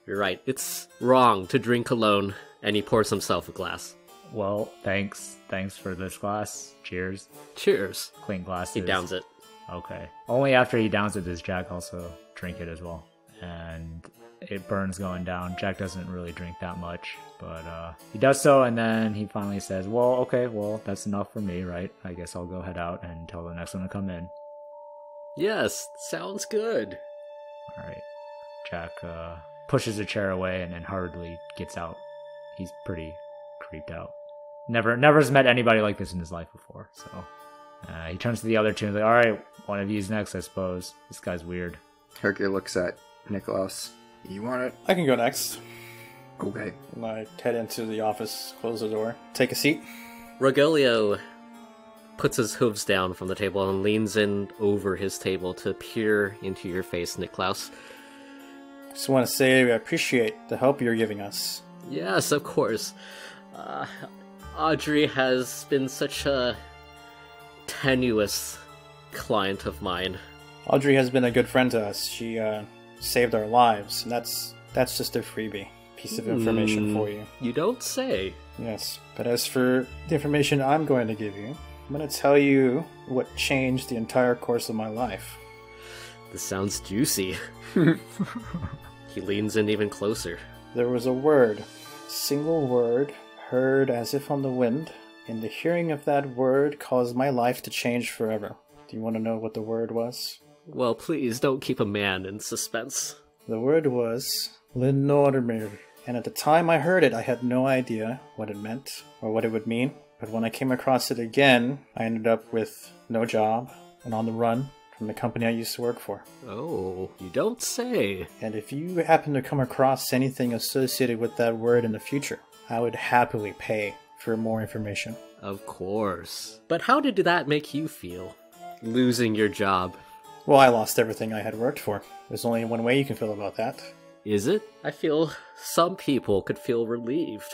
You're right. It's wrong to drink alone. And he pours himself a glass. Well, thanks for this glass. Cheers. Cheers. Clean glasses. He downs it. Okay. Only after he downs it does Jack also drink it as well. And it burns going down. Jack doesn't really drink that much, but he does so, and then he finally says, well, okay, well, that's enough for me, right? I guess I'll go head out and tell the next one to come in. Yes, sounds good. All right. Jack pushes a chair away and then hurriedly gets out. He's pretty creeped out. Never has met anybody like this in his life before, so... he turns to the other two and is like, alright, one of you's next, I suppose. This guy's weird. Hercule looks at Niklaus. You want it? I can go next. Okay. And I head into the office, close the door, take a seat. Rogelio puts his hooves down from the table and leans in over his table to peer into your face, Niklaus. Just want to say I appreciate the help you're giving us. Yes, of course. Audrey has been such a tenuous client of mine. Audrey has been a good friend to us. She saved our lives, and that's just a freebie piece of information for you. You don't say. Yes, but as for the information I'm going to give you, I'm going to tell you what changed the entire course of my life. This sounds juicy. He leans in even closer. There was a word, single word, heard as if on the wind, and the hearing of that word caused my life to change forever. Do you want to know what the word was? Well, please don't keep a man in suspense. The word was Lenormir, and at the time I heard it, I had no idea what it meant or what it would mean. But when I came across it again, I ended up with no job and on the run from the company I used to work for. Oh, you don't say. And if you happen to come across anything associated with that word in the future, I would happily pay for more information. Of course. But how did that make you feel? Losing your job. Well, I lost everything I had worked for. There's only one way you can feel about that. Is it? I feel some people could feel relieved.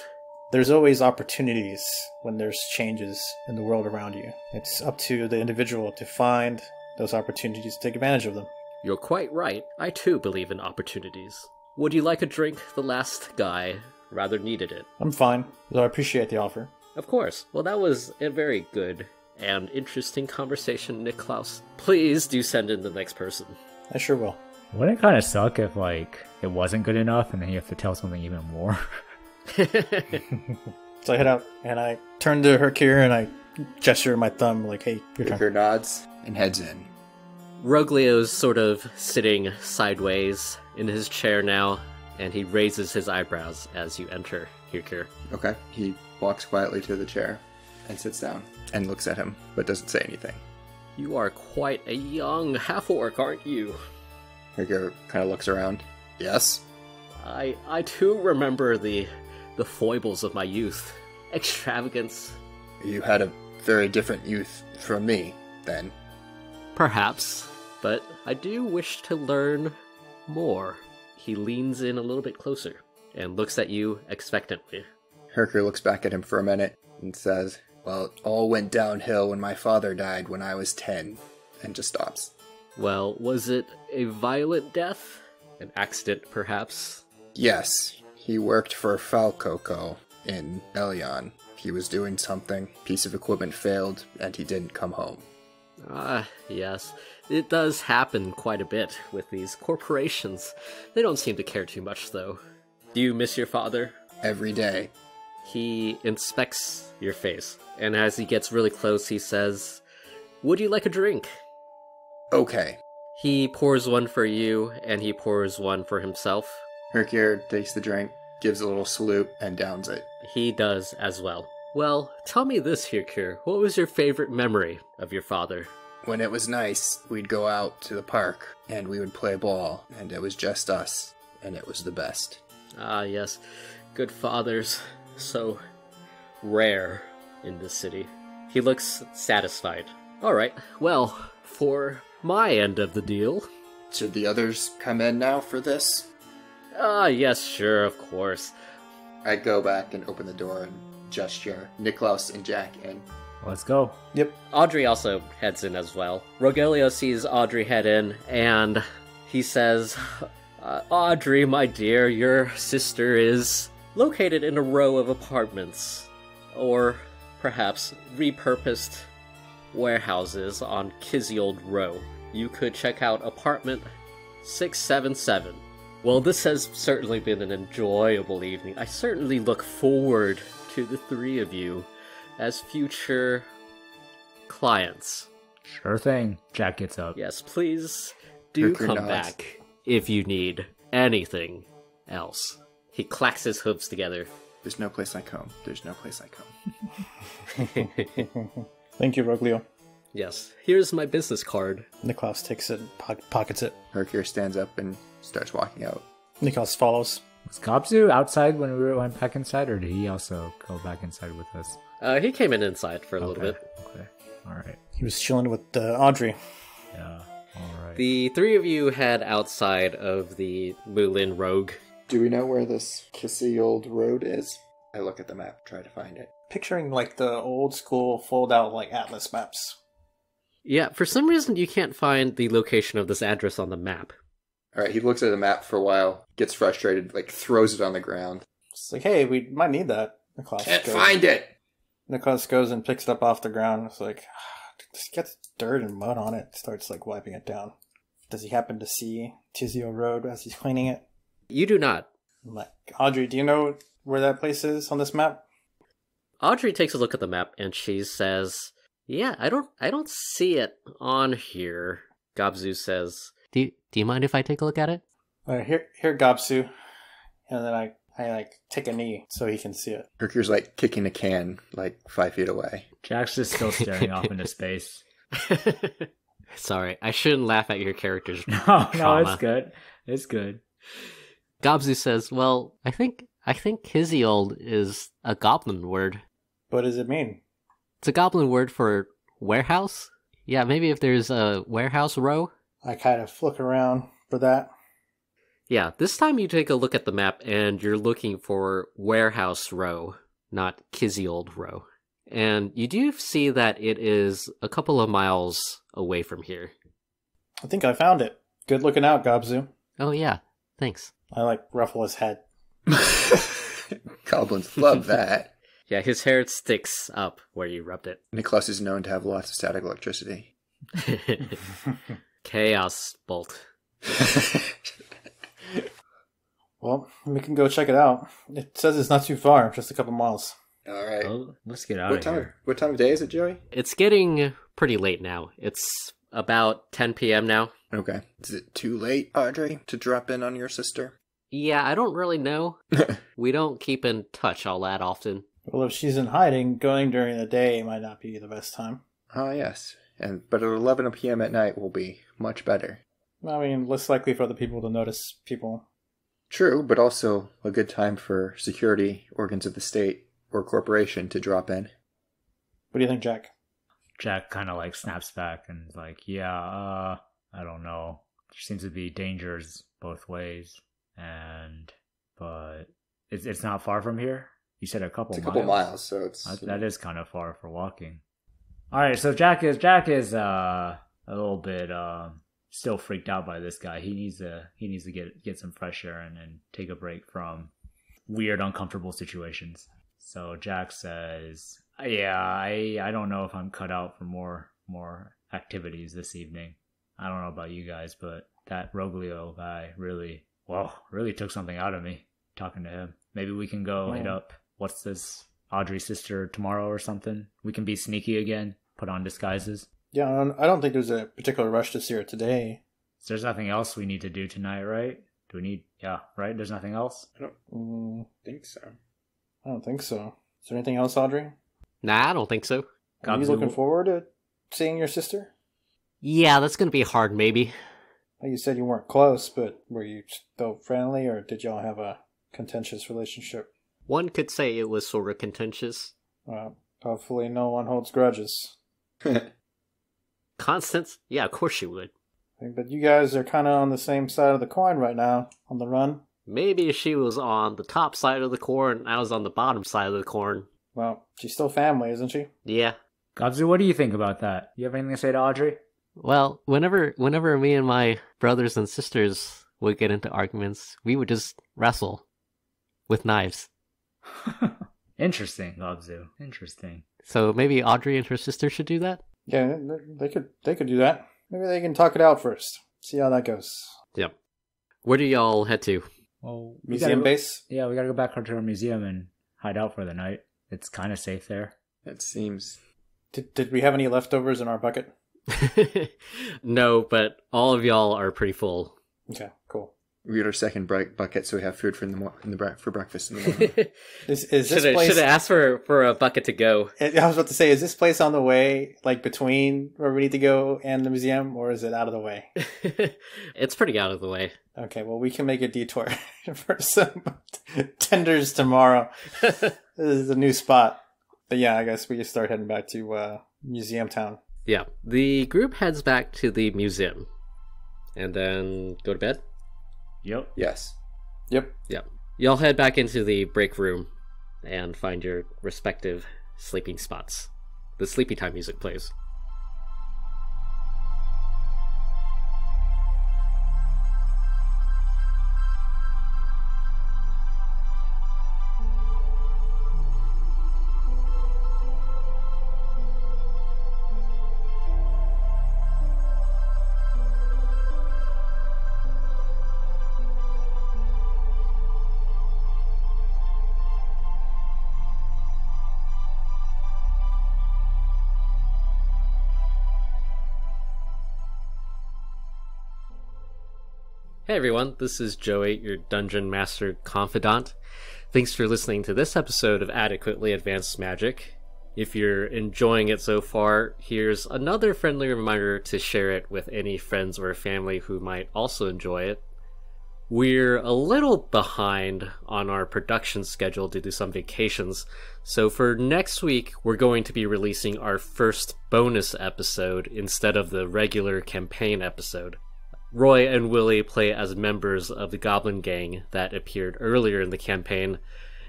There's always opportunities when there's changes in the world around you. It's up to the individual to find those opportunities, to take advantage of them. You're quite right. I too believe in opportunities. Would you like a drink? The last guy rather needed it. I'm fine, though I appreciate the offer. Of course. Well, that was a very good and interesting conversation, Niklaus. Please do send in the next person. I sure will. Wouldn't it kind of suck if, like, it wasn't good enough and then you have to tell something even more? So I head out, and I turn to Hercule, and I gesture my thumb, like, hey, your turn. Hercule nods and heads in. Roglio's sort of sitting sideways in his chair now, and he raises his eyebrows as you enter, Hercule. Okay. He walks quietly to the chair and sits down and looks at him, but doesn't say anything. You are quite a young half-orc, aren't you? Hercule kind of looks around. Yes? I too remember the foibles of my youth. Extravagance. You had a very different youth from me, then. Perhaps, but I do wish to learn more. He leans in a little bit closer and looks at you expectantly. Hercule looks back at him for a minute and says, well, it all went downhill when my father died when I was 10, and just stops. Well, was it a violent death? An accident, perhaps? Yes, he worked for Falcoco in Elion. He was doing something, piece of equipment failed, and he didn't come home. Yes. It does happen quite a bit with these corporations. They don't seem to care too much, though. Do you miss your father? Every day. He inspects your face, and as he gets really close, he says, would you like a drink? Okay. He pours one for you, and he pours one for himself. Hercule takes the drink, gives a little salute, and downs it. He does as well. Well, tell me this, Hercule. What was your favorite memory of your father? When it was nice, we'd go out to the park, and we would play ball, and it was just us, and it was the best. Ah, yes. Good fathers. So rare in this city. He looks satisfied. All right, well, for my end of the deal... Should the others come in now for this? Yes, sure, of course. I go back and open the door and gesture Niklaus and Jack in. Let's go. Yep. Audrey also heads in as well. Rogelio sees Audrey head in, and he says, Audrey, my dear, your sister is located in a row of apartments, or perhaps repurposed warehouses on Kiziold Row. You could check out apartment 677. Well, this has certainly been an enjoyable evening. I certainly look forward to the three of you as future clients. Sure thing. Jack gets up. Yes, please do Kirker come nods. back if you need anything else. He clacks his hooves together. There's no place like home. There's no place like home. Thank you, Roglio. Yes, here's my business card. Niklaus takes it, pockets it. Hercure stands up and starts walking out. Niklaus follows. Was Gobzu outside when we went back inside, or did he also go back inside with us? He came in inside for a little bit. Okay. Alright. He was chilling with Audrey. Yeah. Alright. The three of you head outside of the Moulin Rogue. Do we know where this kissy old road is? I look at the map, try to find it. Picturing like the old school fold out like atlas maps. Yeah, for some reason you can't find the location of this address on the map. Alright, he looks at the map for a while, gets frustrated, like throws it on the ground. It's like, hey, we might need that. Niklaus Can't goes- find it! Niklaus goes and picks it up off the ground. It's like, just gets dirt and mud on it. Starts like wiping it down. Does he happen to see Tizio Road as he's cleaning it? You do not. I'm like, Audrey, do you know where that place is on this map? Audrey takes a look at the map and she says, "Yeah, I don't see it on here." Gobzu says, "Do you mind if I take a look at it?" Here, Gobsu. And then I like take a knee so he can see it. Hercure's like kicking a can, like 5 feet away. Jack's just still staring off into space. Sorry, I shouldn't laugh at your character's No, trauma. it's good. It's good. Gobzu says, "Well, I think Kiziold is a goblin word. What does it mean? It's a goblin word for warehouse. Yeah, maybe if there's a warehouse row." I kind of look around for that. Yeah, this time you take a look at the map and you're looking for warehouse row, not Kiziold row. And you do see that it is a couple of miles away from here. I think I found it. Good looking out, Gobzu. Oh yeah, thanks. I like ruffle his head. Goblins love that. Yeah, his hair sticks up where you rubbed it. Niklaus is known to have lots of static electricity. Chaos bolt. Well, we can go check it out. It says it's not too far, just a couple miles. Alright. Well, let's get out What of time, here. what time of day is it, Joey? It's getting pretty late now. It's about 10 p.m. now. Okay. Is it too late, Audrey, to drop in on your sister? Yeah, I don't really know. We don't keep in touch all that often. Well, if she's in hiding, going during the day might not be the best time. Ah, yes. But at 11 p.m. at night will be much better. I mean, less likely for the people to notice people. True, but also a good time for security organs of the state or corporation to drop in. What do you think, Jack? Jack kind of like snaps back and is like, yeah, I don't know. There seems to be dangers both ways. But it's not far from here? You said a couple It's a miles. couple miles, so it's... That is kind of far for walking. Alright, so Jack is a little bit still freaked out by this guy. He needs to get some fresh air and take a break from weird, uncomfortable situations. So Jack says, "Yeah, I don't know if I'm cut out for more activities this evening. I don't know about you guys, but that Roglio guy really took something out of me talking to him. Maybe we can go hit up what's this Audrey's sister tomorrow or something. We can be sneaky again, put on disguises. Yeah, I don't think there's a particular rush to see her today. So there's nothing else we need to do tonight, right? Do we need? Yeah, right. There's nothing else. I don't think so. I don't think so. Is there anything else, Audrey? Nah, I don't think so. Are you looking forward to seeing your sister? Yeah, that's gonna be hard, maybe. You said you weren't close, but were you still friendly, or did y'all have a contentious relationship? One could say it was sort of contentious. Well, hopefully no one holds grudges. Constance? Yeah, of course she would. But you guys are kind of on the same side of the coin right now, on the run. Maybe she was on the top side of the corn and I was on the bottom side of the corn. Well, she's still family, isn't she? Yeah. Gobzu, what do you think about that? You have anything to say to Audrey? Well, whenever me and my brothers and sisters would get into arguments. We would just wrestle with knives. Interesting, Gobzu. Interesting. So maybe Audrey and her sister should do that? Yeah, they could do that. Maybe they can talk it out first. See how that goes. Yep. Where do y'all head to? Well, Museum base? Yeah, we gotta go back to our museum and hide out for the night. It's kind of safe there. That seems... Did we have any leftovers in our bucket? No, but all of y'all are pretty full. Okay, cool. We got our second bucket, so we have food for for breakfast in the morning. Is this Should place... have asked for a bucket to go. I was about to say, is this place on the way, like between where we need to go and the museum, or is it out of the way? It's pretty out of the way. Okay, well, we can make a detour for some tenders tomorrow. This is a new spot. But yeah, I guess we just start heading back to Museum Town. Yeah, the group heads back to the museum. And then go to bed? Yep. Yes. Yep. Yep. Y'all head back into the break room and find your respective sleeping spots. The sleepy time music plays. Hey everyone, this is Joey, your Dungeon Master Confidant. Thanks for listening to this episode of Adequately Advanced Magic. If you're enjoying it so far, here's another friendly reminder to share it with any friends or family who might also enjoy it. We're a little behind on our production schedule due to some vacations, so for next week we're going to be releasing our first bonus episode instead of the regular campaign episode. Roy and Willie play as members of the Goblin Gang that appeared earlier in the campaign.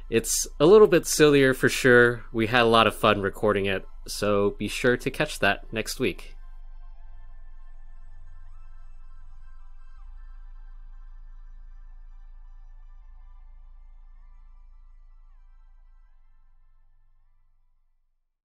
It's a little bit sillier for sure. We had a lot of fun recording it, so be sure to catch that next week.